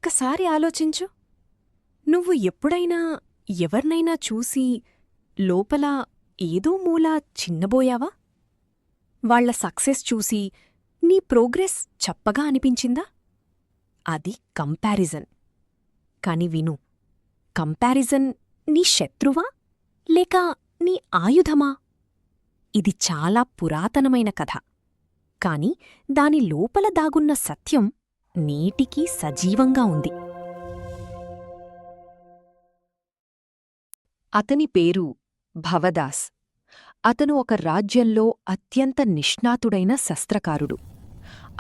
ఒక్కసారి ఆలోచించు. నువ్వు ఎప్పుడైనా ఎవర్నైనా చూసి లోపల ఏదో మూల చిన్నబోయావా? వాళ్ల సక్సెస్ చూసి నీ ప్రోగ్రెస్ చప్పగా అనిపించిందా? అది కంపారిజన్. కాని విను, కంపారిజన్ నీ శత్రువా లేక నీ ఆయుధమా? ఇది చాలా పురాతనమైన కథ, కాని దాని లోపల దాగున్న సత్యం నేటికీ సజీవంగా ఉంది. అతని పేరు భవదాస్. అతను ఒక రాజ్యంలో అత్యంత నిష్ణాతుడైన శస్త్రకారుడు.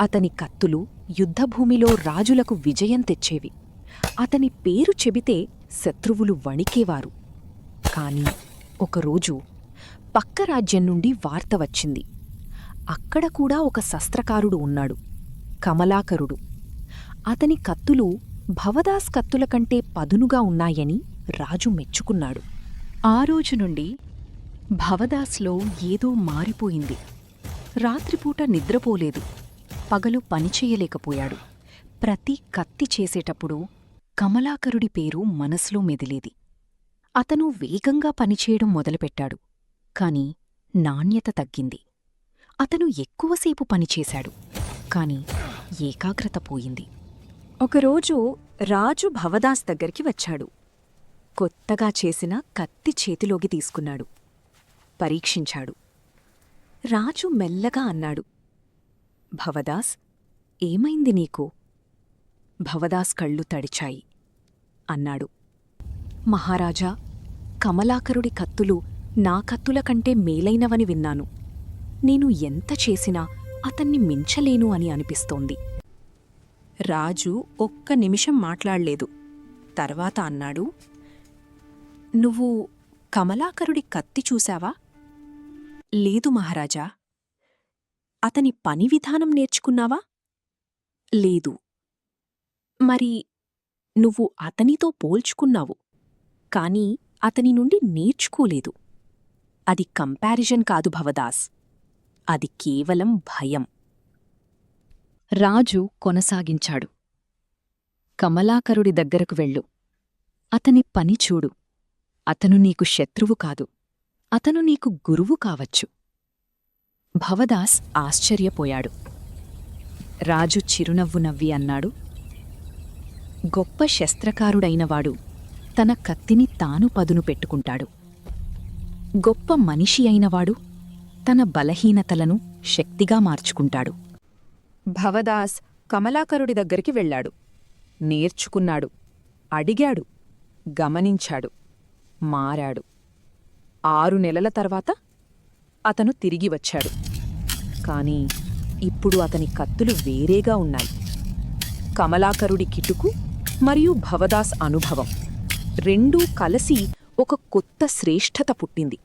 అతని కత్తులు యుద్ధభూమిలో రాజులకు విజయం తెచ్చేవి. అతని పేరు చెబితే శత్రువులు వణికేవారు. కాని ఒకరోజు పక్క రాజ్యం నుండి వార్త వచ్చింది. అక్కడ కూడా ఒక శస్త్రకారుడు ఉన్నాడు, కమలాకరుడు. అతని కత్తులు భవదాస్ కత్తుల కంటే పదునుగా ఉన్నాయని రాజు మెచ్చుకున్నాడు. ఆ రోజు నుండి భవదాస్లో ఏదో మారిపోయింది. రాత్రిపూట నిద్రపోలేదు, పగలు పనిచేయలేకపోయాడు. ప్రతి కత్తి చేసేటప్పుడు కమలాకరుడి పేరు మనసులో మెదిలేది. అతను వేగంగా పనిచేయడం మొదలుపెట్టాడు, కాని నాణ్యత తగ్గింది. అతను ఎక్కువసేపు పనిచేశాడు, కాని ఏకాగ్రత పోయింది. ఒకరోజు రాజు భవదాస్ దగ్గరికి వచ్చాడు. కొత్తగా చేసిన కత్తి చేతిలోకి తీసుకున్నాడు. పరీక్షించాడు. రాజు మెల్లగా అన్నాడు, భవదాస్, ఏమైంది నీకు? భవదాస్ కళ్ళు తడిచాయి. అన్నాడు, మహారాజా, కమలాకరుడి కత్తులు నా కత్తుల కంటే మేలైనవని విన్నాను. నేను ఎంత చేసినా అతన్ని మించలేను అని అనిపిస్తోంది. రాజు ఒక్క నిమిషం మాట్లాడలేదు. తర్వాత అన్నాడు, నువ్వు కమలాకరుడి కత్తి చూశావా? లేదు మహారాజా. అతని పని విధానం నేర్చుకున్నావా? లేదు. మరి నువ్వు అతనితో పోల్చుకున్నావు, కాని అతని నుండి నేర్చుకోలేదు. అది కంపారిజన్ కాదు భవదాస్, అది కేవలం భయం. రాజు కొనసాగించాడు, కమలాకరుడి దగ్గరకు వెళ్ళు. అతని పని చూడు. అతను నీకు శత్రువు కాదు, అతను నీకు గురువు కావచ్చు. భవదాస్ ఆశ్చర్యపోయాడు. రాజు చిరునవ్వు నవ్వి అన్నాడు, గొప్ప శస్త్రకారుడైనవాడు తన కత్తిని తాను పదును పెట్టుకుంటాడు. గొప్ప మనిషి అయినవాడు తన బలహీనతలను శక్తిగా మార్చుకుంటాడు. భవదాస్ కమలాకరుడి దగ్గరికి వెళ్లాడు. నేర్చుకున్నాడు, అడిగాడు, గమనించాడు, మారాడు. 6 నెలల తర్వాత అతను తిరిగి వచ్చాడు. కాని ఇప్పుడు అతని కత్తులు వేరేగా ఉన్నాయి. కమలాకరుడి కిటుకు మరియు భవదాస్ అనుభవం రెండూ కలసి ఒక కొత్త శ్రేష్ఠత పుట్టింది.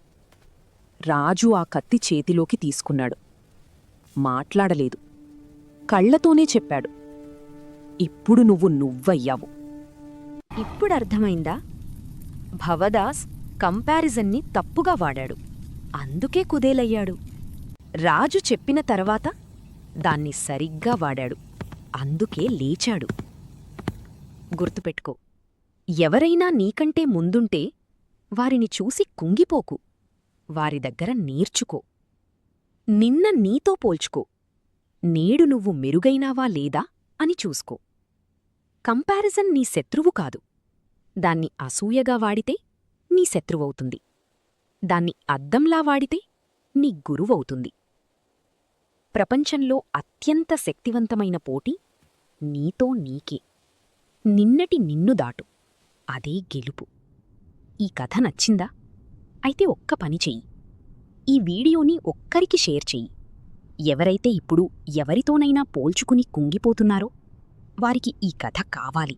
రాజు ఆ కత్తి చేతిలోకి తీసుకున్నాడు. మాట్లాడలేదు, కళ్లతోనే చెప్పాడు, ఇప్పుడు నువ్వయ్యావు. ఇప్పుడర్థమైందా? భవదాస్ కంపారిజన్ని తప్పుగా వాడాడు, అందుకే కుదేలయ్యాడు. రాజు చెప్పిన తర్వాత దాన్ని సరిగ్గా వాడాడు, అందుకే లేచాడు. గుర్తుపెట్టుకో, ఎవరైనా నీకంటే ముందుంటే వారిని చూసి కుంగిపోకు, వారి దగ్గర నేర్చుకో. నిన్న నీతో పోల్చుకో, నేడు నువ్వు మెరుగైనావా లేదా అని చూసుకో. కంపారిజన్ నీ శత్రువు కాదు, దాన్ని అసూయగా వాడితే నీ శత్రువవుతుంది. దాన్ని అద్దంలా వాడితే నీ గురువవుతుంది. ప్రపంచంలో అత్యంత శక్తివంతమైన పోటీ నీతో నీకే. నిన్నటి నిన్ను దాటు, అదే గెలుపు. ఈ కథ నచ్చిందా? అయితే ఒక్క పని చెయ్యి, ఈ వీడియోని ఒక్కరికి షేర్ చెయ్యి. ఎవరైతే ఇప్పుడు ఎవరితోనైనా పోల్చుకుని కుంగిపోతున్నారో వారికి ఈ కథ కావాలి.